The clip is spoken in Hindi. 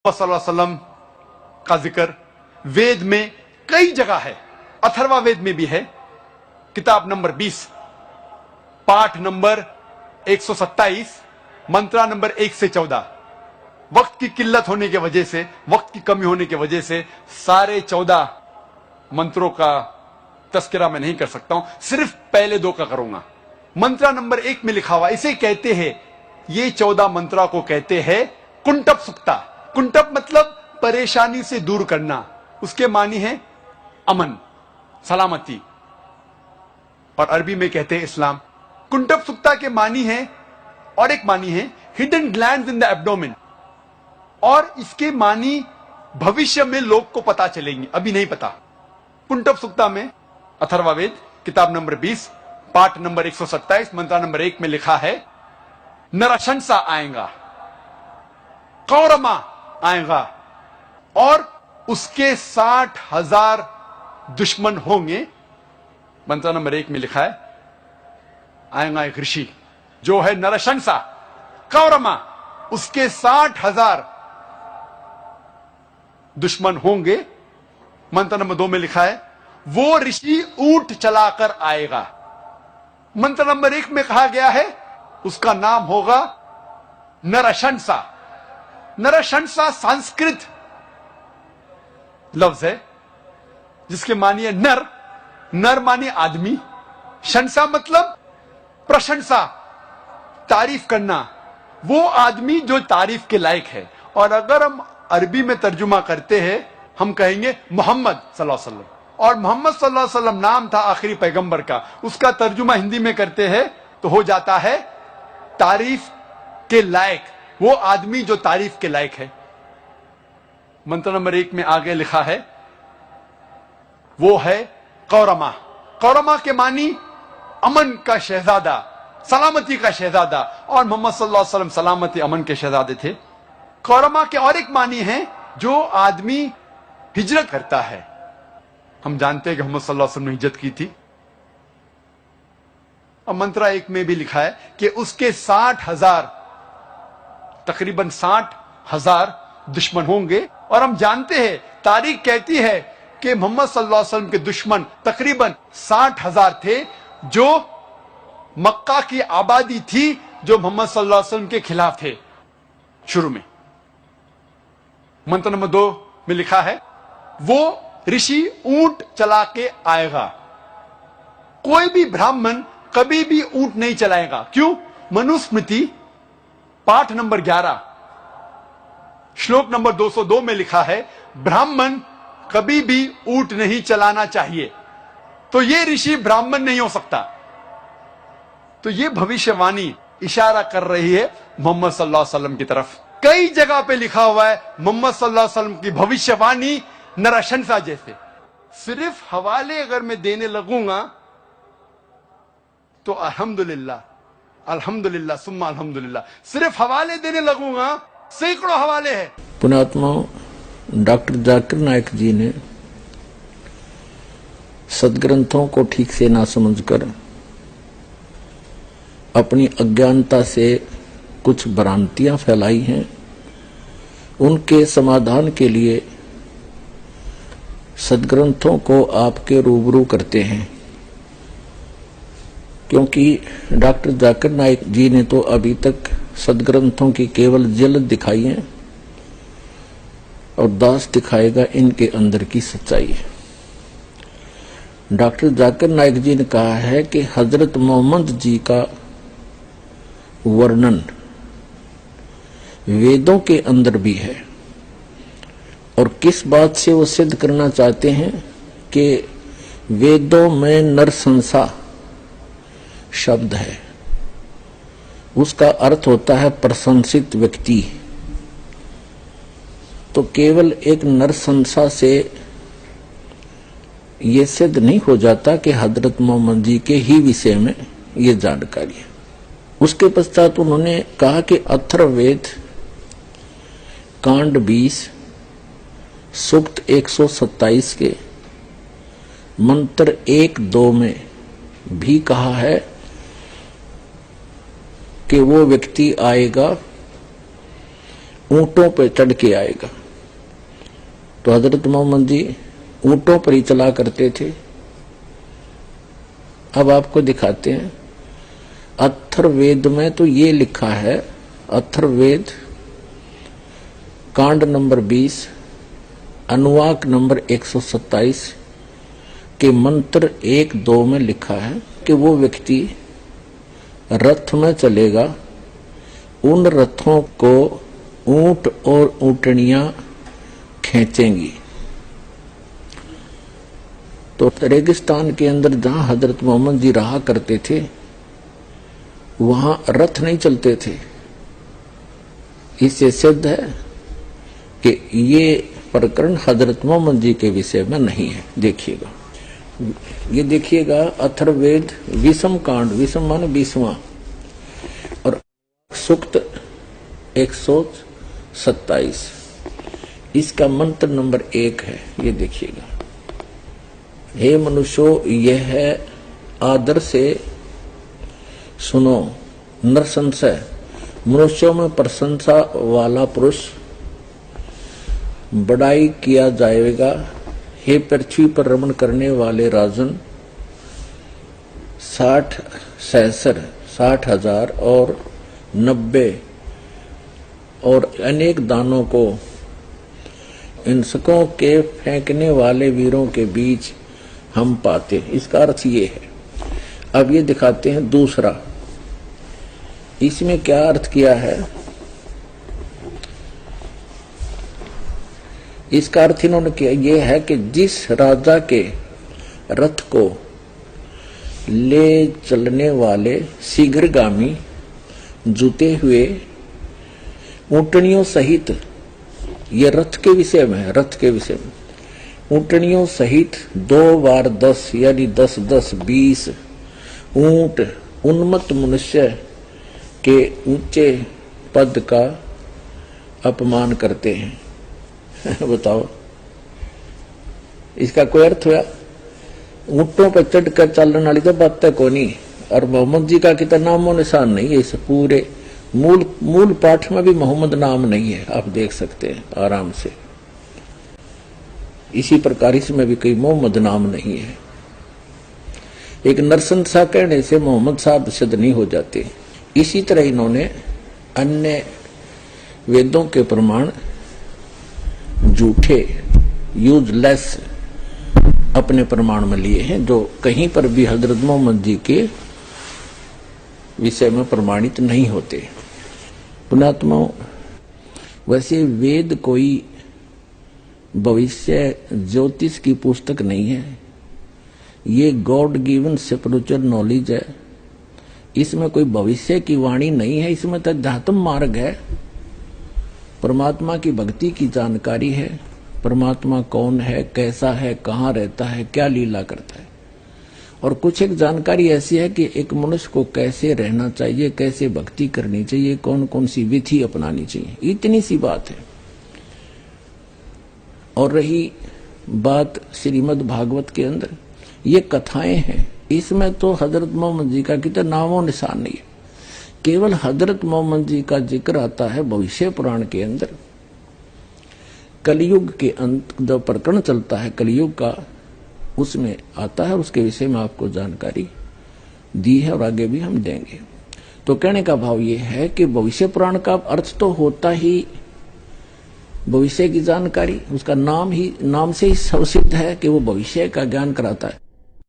सल्लल्लाहु अलैहि वसल्लम का जिक्र वेद में कई जगह है। अथर्वा वेद में भी है, किताब नंबर 20, पाठ नंबर 127, मंत्रा नंबर 1 से 14। वक्त की किल्लत होने की वजह से, वक्त की कमी होने की वजह से सारे 14 मंत्रों का तस्करा मैं नहीं कर सकता हूं, सिर्फ पहले 2 का करूंगा। मंत्रा नंबर 1 में लिखा हुआ, इसे कहते हैं, ये 14 मंत्रा को कहते हैं कुंटप सुक्ता। कुंटप मतलब परेशानी से दूर करना, उसके मानी है अमन, सलामती, और अरबी में कहते हैं इस्लाम। कुंटप सुक्ता के मानी है, और एक मानी है hidden glands in the abdomen, और इसके मानी भविष्य में लोग को पता चलेंगे, अभी नहीं पता। कुंटप सुक्ता में अथर्ववेद किताब नंबर 20 पाठ नंबर 127 मंत्रा नंबर 1 में लिखा है, नरशंसा आएगा, कौरमा आएगा, और उसके 60,000 दुश्मन होंगे। मंत्र नंबर 1 में लिखा है, आएगा एक ऋषि जो है नरशंसा, कौरमा, उसके 60,000 दुश्मन होंगे। मंत्र नंबर 2 में लिखा है, वो ऋषि ऊंट चलाकर आएगा। मंत्र नंबर 1 में कहा गया है, उसका नाम होगा नरशंसा। नरशंसा संस्कृत लफ्ज है जिसके मानिए नर, नर मानिए आदमी, शंसा मतलब प्रशंसा, तारीफ करना, वो आदमी जो तारीफ के लायक है। और अगर हम अरबी में तर्जुमा करते हैं, हम कहेंगे मोहम्मद सल्लल्लाहु अलैहि वसल्लम, और मोहम्मद सल्लल्लाहु अलैहि वसल्लम नाम था आखिरी पैगंबर का, उसका तर्जुमा हिंदी में करते हैं तो हो जाता है तारीफ के लायक, वो आदमी जो तारीफ के लायक है। मंत्र नंबर 1 में आगे लिखा है, वो है कौरमा। कौरमा के मानी अमन का शहजादा, सलामती का शहजादा, और मोहम्मद सल्लल्लाहु अलैहि वसल्लम सलामती अमन के शहजादे थे। कौरमा के और एक मानी है, जो आदमी हिजरत करता है। हम जानते हैं कि मोहम्मद सल्लल्लाहु अलैहि वसल्लम ने हिजरत की थी। और मंत्रा 1 में भी लिखा है कि उसके 60,000, तकरीबन 60,000 दुश्मन होंगे। और हम जानते हैं, तारीख कहती है कि मोहम्मद सल्लल्लाहु अलैहि वसल्लम के दुश्मन तकरीबन 60,000 थे, जो मक्का की आबादी थी, जो मोहम्मद सल्लल्लाहु अलैहि वसल्लम के खिलाफ थे शुरू में। मंत्र नंबर 2 में लिखा है, वो ऋषि ऊंट चला के आएगा। कोई भी ब्राह्मण कभी भी ऊंट नहीं चलाएगा। क्यों? मनुस्मृति पाठ नंबर 11 श्लोक नंबर 202 में लिखा है, ब्राह्मण कभी भी ऊंट नहीं चलाना चाहिए। तो ये ऋषि ब्राह्मण नहीं हो सकता। तो ये भविष्यवाणी इशारा कर रही है मोहम्मद सल्लल्लाहु अलैहि वसल्लम की तरफ। कई जगह पे लिखा हुआ है मोहम्मद सल्लल्लाहु अलैहि वसल्लम की भविष्यवाणी नरशंसा जैसे। सिर्फ हवाले अगर मैं देने लगूंगा तो अल्हम्दुलिल्लाह, अल्हम्दुलिल्लाह सुम्मा अल्हम्दुलिल्लाह, सिर्फ हवाले देने लगूंगा, सैकड़ों हवाले हैं। पुण्यात्मा डॉक्टर जाकिर नायक जी ने सदग्रंथों को ठीक से ना समझकर अपनी अज्ञानता से कुछ भ्रांतियां फैलाई हैं। उनके समाधान के लिए सदग्रंथों को आपके रूबरू करते हैं, क्योंकि डॉक्टर जाकिर नायक जी ने तो अभी तक सदग्रंथों की केवल जिल्द दिखाई है, और दास दिखाएगा इनके अंदर की सच्चाई। डॉक्टर जाकिर नायक जी ने कहा है कि हजरत मोहम्मद जी का वर्णन वेदों के अंदर भी है, और किस बात से वो सिद्ध करना चाहते हैं कि वेदों में नरशंसा शब्द है, उसका अर्थ होता है प्रशंसित व्यक्ति। तो केवल एक नरशंसा से ये सिद्ध नहीं हो जाता कि हजरत मोहम्मद जी के ही विषय में ये जानकारी है। उसके पश्चात उन्होंने कहा कि अथर्ववेद कांड 20 सूक्त 127 के मंत्र 1-2 में भी कहा है कि वो व्यक्ति आएगा ऊंटों पर चढ़ के आएगा। तो हजरत मोहम्मद जी ऊंटों पर ही चला करते थे। अब आपको दिखाते हैं, अथर्ववेद में तो ये लिखा है, अथर्ववेद कांड नंबर 20 अनुवाक नंबर 127 के मंत्र 1-2 में लिखा है कि वो व्यक्ति रथ में चलेगा, उन रथों को ऊंट और ऊंटनियां खींचेंगी। तो रेगिस्तान के अंदर जहां हजरत मोहम्मद जी रहा करते थे वहां रथ नहीं चलते थे। इससे सिद्ध है कि ये प्रकरण हजरत मोहम्मद जी के विषय में नहीं है। देखिएगा, ये देखिएगा अथर्ववेद विषम कांड, विषम माने 20वां, और सूक्त 127, इसका मंत्र नंबर 1 है। ये देखिएगा, हे मनुष्यों, यह है आदर से सुनो, नरसंशय मनुष्यों में प्रशंसा वाला पुरुष बड़ाई किया जाएगा। हे पृथ्वी पर रमण करने वाले राजन, 60,000 और 90 और अनेक दानों को इंसकों के फेंकने वाले वीरों के बीच हम पाते। इसका अर्थ ये है। अब ये दिखाते हैं दूसरा, इसमें क्या अर्थ किया है। इसका अर्थ इन्होंने किया ये है कि जिस राजा के रथ को ले चलने वाले शीघ्रगामी जुते हुए ऊंटनियों सहित, ये रथ के विषय में है, रथ के विषय में ऊंटनियों सहित 2 बार 10 यानी 10-10 20 ऊंट उन्मत्त मनुष्य के ऊंचे पद का अपमान करते हैं। बताओ, इसका कोई अर्थ हुआ? ऊंटों पर चढ़कर चलने वाली तो बात को नहीं, और मोहम्मद जी का कितना नामो निशान नहीं है। इस पूरे मूल पाठ में भी मोहम्मद नाम नहीं है, आप देख सकते हैं आराम से। इसी प्रकार इसमें भी कोई मोहम्मद नाम नहीं है। एक नरसंसा कहने से मोहम्मद साहब सिद्ध नहीं हो जाते। इसी तरह इन्होंने अन्य वेदों के प्रमाण झूठे, यूजलेस अपने प्रमाण में लिए हैं, जो कहीं पर भी हजरत मोहम्मद जी के विषय में प्रमाणित नहीं होते। पुणात्माओं, वैसे वेद कोई भविष्य ज्योतिष की पुस्तक नहीं है। ये गॉड गिवन स्पिरिचुअल नॉलेज है। इसमें कोई भविष्य की वाणी नहीं है। इसमें तो अध्यात्म मार्ग है, परमात्मा की भक्ति की जानकारी है। परमात्मा कौन है, कैसा है, कहाँ रहता है, क्या लीला करता है। और कुछ एक जानकारी ऐसी है कि एक मनुष्य को कैसे रहना चाहिए, कैसे भक्ति करनी चाहिए, कौन कौन सी विधि अपनानी चाहिए, इतनी सी बात है। और रही बात श्रीमद् भागवत के अंदर, ये कथाएं हैं, इसमें तो हजरत मोहम्मद जी का कितना नामो निशान नहीं है। केवल हजरत मोहम्मद जी का जिक्र आता है भविष्य पुराण के अंदर। कलयुग के अंत जो प्रकरण चलता है कलयुग का, उसमें आता है, उसके विषय में आपको जानकारी दी है और आगे भी हम देंगे। तो कहने का भाव ये है कि भविष्य पुराण का अर्थ तो होता ही भविष्य की जानकारी, उसका नाम से ही सिद्ध है कि वो भविष्य का ज्ञान कराता है।